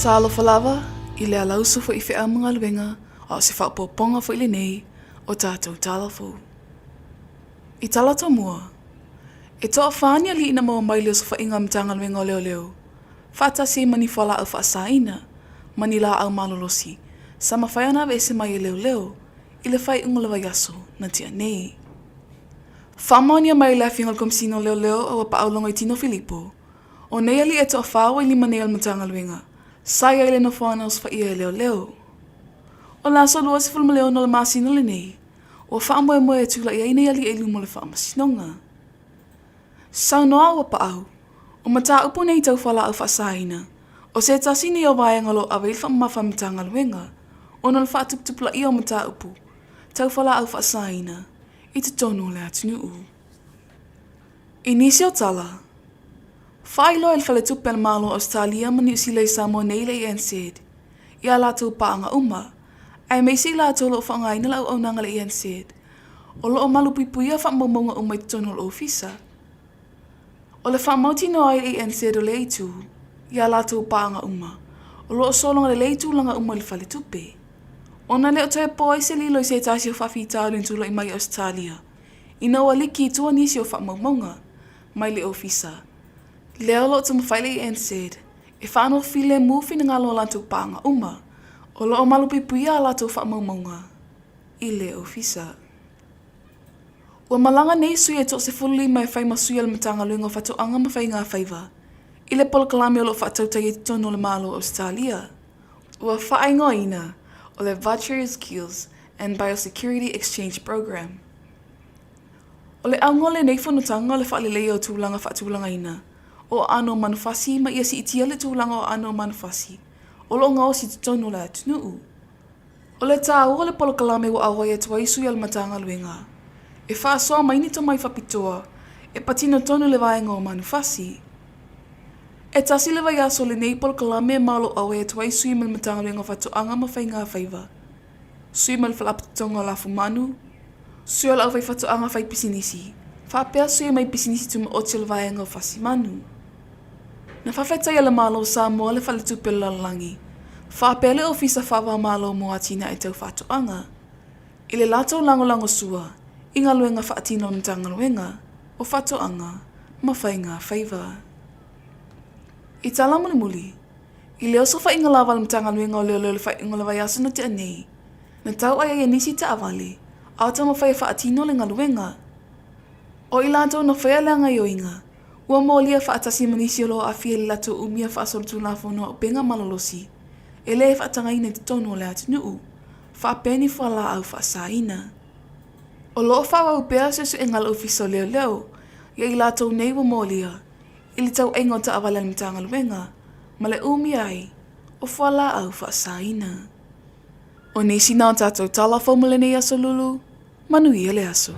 Talo falawa, I le alausu fo I whea mga luenga, o se whapoponga fo I le nei, o tātou tala fou. I tala tō mua, e toa whānia li ina maua mailio sa whainga mtanga luenga o leo leo. Whātasi mani whala au whaasaina, mani la au malolosi, sa mawhaiana ve se mai e leo leo, I le whai ungalawa yaso na tia nei. Whamania mai le fingal komsino leo leo o wa paulongo I Tino Filipo, o nei ali e toa whawa I lima nei al mtanga luenga, sai ai le no whana os whaia e leo leo. O la so lua se fulma leo no le masino le nei, o whaamoe moe e tula I aine ali e lumo le whaamasinonga. Sau noa wa paau, o mata upo nei tau whala au whaasaina, o se tasini o vaianga lo awe ilfa mafa mtanga luenga, o nol whaatuptupla I o mata upo, tau whala au whaasaina, I te tono le atunu u. I nisi o tala, whailo el whale tupe al malo Australia mani usile Samoa nei le IN said, ia lātou paanga uma, ai meisi lātou lo whaangaina lau au nanga le IN said, o lo o malupipuia whaamamonga umai te tono lo ofisa. O le whaamauti no ai IN said o le itu, ia lātou paanga uma, o lo o solonga le leitu langa uma le whale tupe. Ona leo te poi se lilo I se tasi o whawhitau lintula I mai Australia. Ina wa liki tua nisi o whaamamonga, mai le ofisa. Leo lo te mawhaile IN said, e whaano file mufi na ngalo lantou paanga uma, o lo o malupi puia latou whaamamonga, I le ofisa. Ua malanga nei sui e tok se fulli mai whai masui al matanga luenga whato anga mawhai ngā whaiva, I le polokalame o lo whaatautai e tono le malo Australia. Ua whaingo ina, o le Virtual Skills and Biosecurity Exchange Program. O le angole nei whanutanga le whaalelei o tūlanga whaatūlanga ina, o ano manufasi ma ia si itia le tūlanga o ano manufasi, o lo ngao si tutono le atunuu. O le tāua o le polokalame wa awai e tuaisui al matanga luenga, e whaasoa maini to mai whapitoa, e patino tono le vaenga o manufasi. E tasi le vai aso le nei polokalame malo awai e tuaisui mal matanga luenga whatoanga ma whai ngā whaiva. Sui mal whalapatonga la fumanu, sui al awai whatoanga whai pisinisi, whapea sui mai pisinisi tuma oti le vaenga o whasimanu. Na whawhetai ala malo sa moa le whaletupe lalangi, whapea le ofisa whawa malo moa tina e tau whatoanga. I le lato langolango sua, I ngā luenga whaatino mtanga luenga, o whatoanga, ma whai ngā whaiva. I tala muli muli, I leo so whainga lawa mtanga luenga o leo leo le whainga lawa yaso na te anei, na tau ai e nisi te awale, au ta ma whai whaatino le ngā luenga. O I lato na whai leanga yoinga, ua molia whaatasi manisi o lo a fia le lato umia whaasorotu la whono o penga malolosi, e le whaatangaina te tono le atunuu, whaapeni whala au whaasaina. O loo whawa upea sesu e ngala ofisa leo leo, ia I lato nei wa molia, ili tau engo ta awale al mtanga luenga, ma le umi ai, o whala au whaasaina. O nisi nā tātou tala fau mule nei Aso Lulu, manuia le aso.